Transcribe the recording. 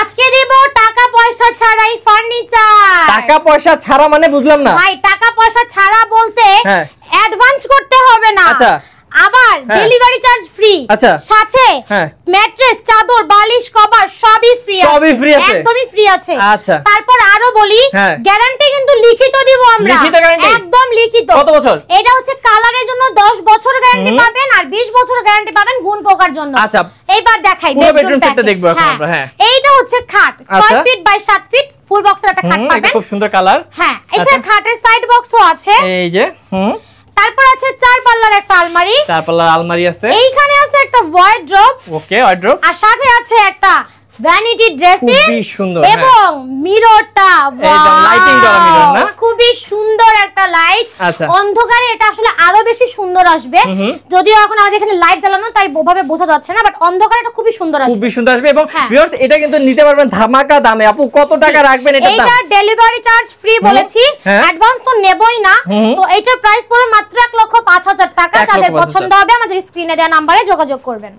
আজকে দেব টাকা পয়সা ছাড়াই ফার্নিচার। টাকা পয়সা ছাড়া মানে বুঝলাম না ভাই, টাকা পয়সা ছাড়া বলতে অ্যাডভান্স করতে হবে না। আচ্ছা, আবার ডেলিভারি চার্জ ফ্রি। আচ্ছা, সাথে ম্যাট্রেস, চাদর, বালিশ, কভার সবই ফ্রি আছে। সবই ফ্রি আছে, একদমই ফ্রি আছে। আচ্ছা, তারপর আরো বলি, গ্যারান্টি কিন্তু লিখিত দিব আমরা। লিখিত গ্যারান্টি? একদম লিখিত। কত বছর? এটা হচ্ছে কালারের জন্য 10 বছর গ্যারান্টি পাবেন আর 20 বছর গ্যারান্টি পাবেন গুণ পোকার জন্য। আচ্ছা, এইবার দেখাই বেডরুম সেটটা দেখবো এখন আমরা। হ্যাঁ, এইটা হচ্ছে খাট 6 ফিট বাই 7 ফিট ফুল বক্সের একটা খাট পাবেন। এটা খুব সুন্দর কালার। হ্যাঁ, এছাড়া খাটের সাইড বক্সও আছে। এই যে তারপর আছে 4 পাল্লার একটা আলমারি। 4 পাল্লার আলমারি আছে। এইখানে আছে একটা ওয়ার্ড্রোব। ওকে, ওয়ার্ড্রোব। আর সাথে আছে একটা ভ্যানিটি ড্রেসিং। খুবই সুন্দর। এবং মিররটা, একদম লাইটিং করা মিরর না? খুবই সুন্দর একটা লাইট। আচ্ছা, অন্ধকারে এটা আসলে আরো বেশি সুন্দর আসবে। যদিও এখন আমাদের এখানে লাইট জ্বালানো, তাই ওভাবে বোঝা যাচ্ছে না, বাট অন্ধকারে এটা খুবই সুন্দর আসবে। খুবই সুন্দর আসবে। এবং ভিউয়ার্স, এটা কিন্তু নিতে পারবেন ধামাকা দামে। আপু কত টাকা রাখবেন এটা দাম? এটা ডেলিভারি চার্জ ফ্রি বলেছি, অ্যাডভান্স তো নেবই না। তো এটার প্রাইস পড়বে মাত্র 1,05,000 টাকা। যাদের পছন্দ হবে আমাদের স্ক্রিনে দেওয়া নম্বরে যোগাযোগ করবেন।